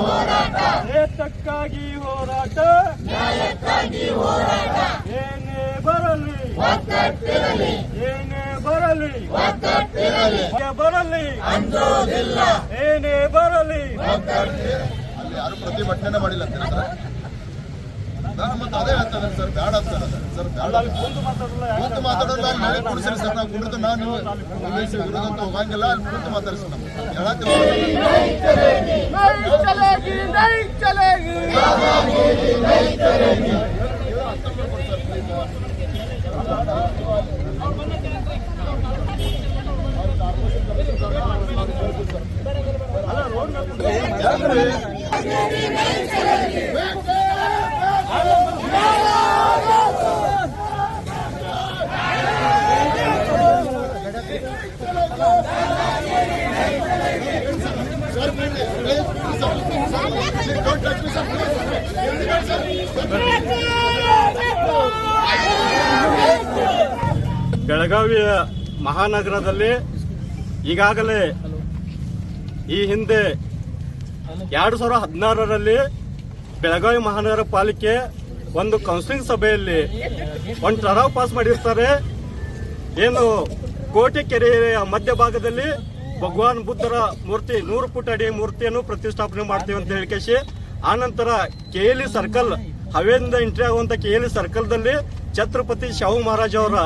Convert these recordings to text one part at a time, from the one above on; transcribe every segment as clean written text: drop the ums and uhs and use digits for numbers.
ಹೋರಾಟ ಏತಕ್ಕಾಗಿ ಹೋರಾಟ ಏನೇ ಬರಲಿ ಏನೇ ಬರಲಿ ಬರಲಿ ಏನೇ ಬರಲಿ ಯಾರು ಪ್ರತಿಭಟನೆ ಮಾಡಿಲ್ಲ ಮತ್ತೆ ಅದೇ ಹೇಳ್ತಾರೆ ಸರ್ ಬೇಡ ಸರ್ ಕುಂತು ಮಾತಾಡೋಲ್ಲ ನಾಳೆ ಕೊಡಿಸ್ರಿ ಸರ್ ನಾವು ಕುಡಿದು ನಾನು ವಿರೋಧ ಹೋಗಂಗಿಲ್ಲ ಅಲ್ಲಿ ಕುಂತು ಮಾತಾಡಿಸಿ ಬೆಳಗಾವಿಯ ಮಹಾನಗರದಲ್ಲಿ ಈಗಾಗಲೇ ಈ ಹಿಂದೆ 2016ರಲ್ಲಿ ಬೆಳಗಾವಿ ಮಹಾನಗರ ಪಾಲಿಕೆ ಒಂದು ಕೌನ್ಸಿಲಿಂಗ್ ಸಭೆಯಲ್ಲಿ ಒಂದು ಠರಾವ್ ಪಾಸ್ ಮಾಡಿರ್ತಾರೆ. ಏನು ಕೋಟೆಕೆರೆಯ ಮಧ್ಯಭಾಗದಲ್ಲಿ ಭಗವಾನ್ ಬುದ್ಧರ ಮೂರ್ತಿ 100 ಫುಟ್ ಅಡಿ ಮೂರ್ತಿಯನ್ನು ಪ್ರತಿಷ್ಠಾಪನೆ ಮಾಡ್ತೀವಿ ಅಂತ ಹೇಳಿಕೇಶಿ ಆನಂತರ ಕೆಎಲ್ಇ ಸರ್ಕಲ್ ಹವೇದಿಂದ ಎಂಟ್ರಿ ಆಗುವಂತ ಕೆಎಲ್ಇ ಸರ್ಕಲ್ದಲ್ಲಿ ಛತ್ರಪತಿ ಶಾಹು ಮಹಾರಾಜ್ ಅವರ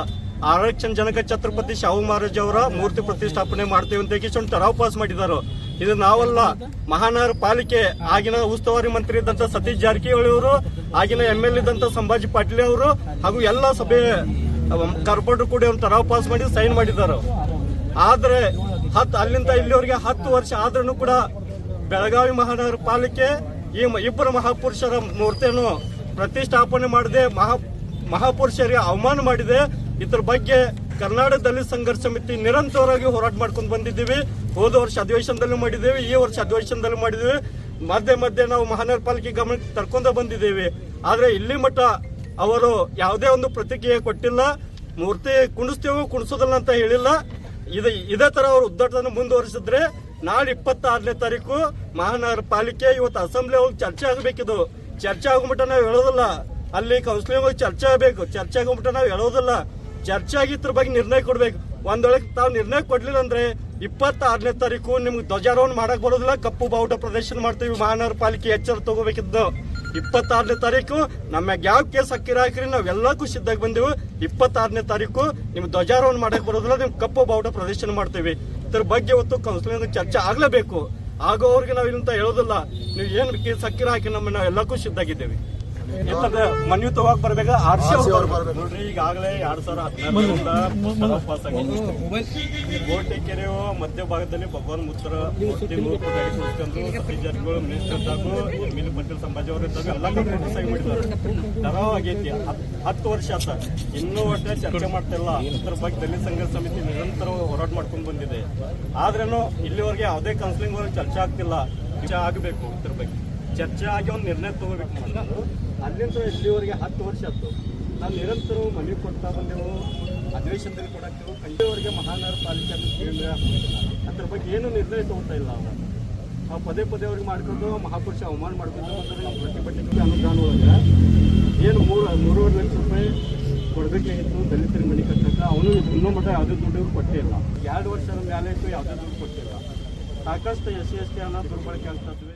ಆರಕ್ಷಣ ಜನಕ ಛತ್ರಪತಿ ಶಾಹು ಮಹಾರಾಜ್ ಅವರ ಮೂರ್ತಿ ಪ್ರತಿಷ್ಠಾಪನೆ ಮಾಡ್ತೀವಿ ಅಂತ ಒಂದು ಠರಾವ್ ಪಾಸ್ ಮಾಡಿದ್ದಾರೆ. ಇದು ನಾವಲ್ಲ, ಮಹಾನಗರ ಪಾಲಿಕೆ ಆಗಿನ ಉಸ್ತುವಾರಿ ಮಂತ್ರಿ ಇದ್ದಂತ ಸತೀಶ್ ಜಾರಕಿಹೊಳಿ ಅವರು, ಆಗಿನ MLA ಇದ್ದಂತ ಸಂಭಾಜಿ ಪಾಟೀಲ್ ಅವರು ಹಾಗೂ ಎಲ್ಲ ಸಭೆ ಕಾರ್ಪೊರೇಟರ್ ಕೂಡ ಒಂದು ಠರಾವ್ ಪಾಸ್ ಮಾಡಿ ಸೈನ್ ಮಾಡಿದ್ದಾರೆ. ಆದ್ರೆ ಅಲ್ಲಿಂದ ಇಲ್ಲಿವರೆಗೆ 10 ವರ್ಷ ಆದ್ರೂ ಕೂಡ ಬೆಳಗಾವಿ ಮಹಾನಗರ ಪಾಲಿಕೆ ಈ ಇಬ್ಬರು ಮಹಾಪುರುಷರ ಮೂರ್ತಿಯನ್ನು ಪ್ರತಿಷ್ಠಾಪನೆ ಮಾಡದೆ ಮಹಾಪುರುಷರಿಗೆ ಅವಮಾನ ಮಾಡಿದೆ. ಇದ್ರ ಬಗ್ಗೆ ಕರ್ನಾಟಕ ದಲಿತ ಸಂಘರ್ಷ ಸಮಿತಿ ನಿರಂತರವಾಗಿ ಹೋರಾಟ ಮಾಡ್ಕೊಂಡು ಬಂದಿದ್ದೀವಿ. ಹೋದ ವರ್ಷ ಅಧಿವೇಶನದಲ್ಲೂ ಮಾಡಿದ್ದೇವೆ, ಈ ವರ್ಷ ಅಧಿವೇಶನದಲ್ಲೂ ಮಾಡಿದ್ದೇವೆ. ಮಧ್ಯೆ ನಾವು ಮಹಾನಗರ ಪಾಲಿಕೆ ಗಮನಕ್ಕೆ ತರ್ಕೊಂಡ ಬಂದಿದ್ದೇವೆ. ಆದ್ರೆ ಇಲ್ಲಿ ಮಟ್ಟ ಅವರು ಯಾವುದೇ ಒಂದು ಪ್ರತಿಕ್ರಿಯೆ ಕೊಟ್ಟಿಲ್ಲ. ಮೂರ್ತಿ ಕುಣಿಸ್ತೇವೆ ಕುಣಿಸೋದಲ್ಲ ಅಂತ ಹೇಳಿಲ್ಲ. ಇದೇ ತರ ಅವರು ಉದ್ಘಾಟನೆ ಮುಂದುವರಿಸಿದ್ರೆ ನಾಳೆ 26ನೇ ತಾರೀಕು ಮಹಾನಗರ ಪಾಲಿಕೆ ಇವತ್ತು ಅಸೆಂಬ್ಲಿ ಹೋಗಿ ಚರ್ಚೆ ಆಗಬೇಕಿದು. ಚರ್ಚೆ ಆಗುಮಟ್ಟ ನಾವು ಹೇಳೋದಿಲ್ಲ, ಅಲ್ಲಿ ಕೌನ್ಸಿಲಿಂಗ್ ಹೋಗಿ ಚರ್ಚೆ ಆಗಬೇಕು. ಚರ್ಚೆ ಆಗುಮಟ್ಟ ನಾವು ಹೇಳೋದಿಲ್ಲ, ಚರ್ಚೆ ಆಗಿ ಇದ್ರ ಬಗ್ಗೆ ನಿರ್ಣಯ ಕೊಡ್ಬೇಕು. ಒಂದ್ ವೇಳೆ ತಾವು ನಿರ್ಣಯ ಕೊಡ್ಲಿಲ್ಲ ಅಂದ್ರೆ 26ನೇ ತಾರೀಕು ನಿಮ್ಗೆ ಧ್ವಜಾರೋಹಣ ಮಾಡಕ್ ಬರೋದಿಲ್ಲ, ಕಪ್ಪು ಬಾವುಟ ಪ್ರದರ್ಶನ ಮಾಡ್ತೀವಿ. ಮಹಾನಗರ ಪಾಲಿಕೆ ಎಚ್ಚರ ತಗೋಬೇಕಿದ್ದು 26ನೇ ತಾರೀಕು ನಮ್ಮ ಯಾವ ಕೇಸ್ ಹಾಕಿರಿ ನಾವೆಲ್ಲಕ್ಕೂ ಸಿದ್ಧಾಗಿ ಬಂದೆವು. 26ನೇ ತಾರೀಕು ನಿಮ್ಗೆ ಧ್ವಜಾರೋಹಣ ಮಾಡಕ್ ಬರೋದಿಲ್ಲ, ನಿಮ್ಗೆ ಕಪ್ಪು ಬಾವುಟ ಪ್ರದರ್ಶನ ಮಾಡ್ತೀವಿ. ಇದ್ರ ಬಗ್ಗೆ ಇವತ್ತು ಕೌನ್ಸಿಲಿಂಗ್ ಚರ್ಚೆ ಆಗ್ಲೇಬೇಕು. ಆಗೋವರೆಗೆ ನಾವು ಇಲ್ಲಂತ ಹೇಳೋದಿಲ್ಲ. ನೀವು ಏನ್ ಕೇಸ್ ಹಾಕಿ ನಾವು ಎಲ್ಲಕ್ಕೂ ಸಿದ್ಧಾಗಿದ್ದೇವೆ. ಮನವಿ ತಗೋಕ್ ಬರ್ಬೇಕ ನೋಡ್ರಿ. ಈಗಾಗಲೇ 2016 ಪಾಸ್ ಆಗಿದೆ. ಕೋಟೆಕೆರೆ ಮಧ್ಯಭಾಗದಲ್ಲಿ ಭಗವಾನ್ ಬುದ್ಧರ ಮೂರ್ತಿ 100 ಫುಟ್ ಅಡಿ ಕುಳಿಸ್ಕೊಂಡು ಸತೀಶ್ ಜಾರಕಿಹೊಳಿ ಮಿನಿಸ್ಟರ್ ಇದ್ದಾಗ MLA ಪಾಟೀಲ್ ಸಂಭಾಜಿ ಅವರು ಇದ್ದಾಗ ಎಲ್ಲ ಕಂಪ್ಯೂಟರ್ ಸಹಿ ಮಾಡಿದ್ದಾರೆ. ಠರಾವ್ ಆಗೈತಿ. 10 ವರ್ಷ ಆತ, ಇನ್ನೂ ಒಟ್ಟೆ ಚರ್ಚೆ ಮಾಡ್ತಿಲ್ಲ. ಇದ್ರ ಬಗ್ಗೆ ದಲಿತ ಸಂಘರ್ಷ ಸಮಿತಿ ನಿರಂತರ ಹೋರಾಟ ಮಾಡ್ಕೊಂಡು ಬಂದಿದೆ. ಆದ್ರೇನು ಇಲ್ಲಿವರೆಗೆ ಯಾವುದೇ ಕೌನ್ಸಿಲಿಂಗ್ ಚರ್ಚೆ ಆಗ್ತಿಲ್ಲ. ಚರ್ಚೆ ಆಗಬೇಕು. ಇದ್ರ ಬಗ್ಗೆ ಚರ್ಚೆ ಆಗಿ ಒಂದು ನಿರ್ಣಯ ತಗೋಬೇಕು. ಅಲ್ಲಿಂದ ಇಲ್ಲಿವರೆಗೆ 10 ವರ್ಷ ಆಯ್ತು. ನಾವು ನಿರಂತರ ಮನವಿ ಕೊಡ್ತಾ ಬಂದೆವು, ಅಧಿವೇಶನದಲ್ಲಿ ಕೊಡಾಕ್ತೇವೆ. ಇಲ್ಲಿವರೆಗೆ ಮಹಾನಗರ ಪಾಲಿಕೆ ಅದ್ರ ಬಗ್ಗೆ ಏನು ನಿರ್ಣಯ ತಗೋತಾ ಇಲ್ಲ. ನಾವು ಪದೇ ಅವ್ರಿಗೆ ಮಾಡ್ಕೊಂಡು ಮಹಾಪುರುಷ ಅವಮಾನ ಮಾಡ್ಕೊಂಡು ನಾವು ಪ್ರತಿಭಟನೆಗೆ ಅನುದಾನ ಒಳಗೆ ಏನು 3.5 ಲಕ್ಷ ರೂಪಾಯಿ ಕೊಡಬೇಕಾಗಿತ್ತು ದಲಿತರ ಮನೆ ಕಟ್ಟಕ್ಕೆ. ಅವನು ಇನ್ನೂ ಮಟ್ಟ ಯಾವುದೇ ದುಡ್ಡು ಕೊಟ್ಟೇ ಇಲ್ಲ. 2 ವರ್ಷದ ಮೇಲೆ ಇತ್ತು, ಯಾವುದೇ ದುಡ್ಡು ಕೊಟ್ಟಿಲ್ಲ. ಸಾಕಷ್ಟು SC ST ದುರ್ಬಳಕೆ ಆಗ್ತದೆ.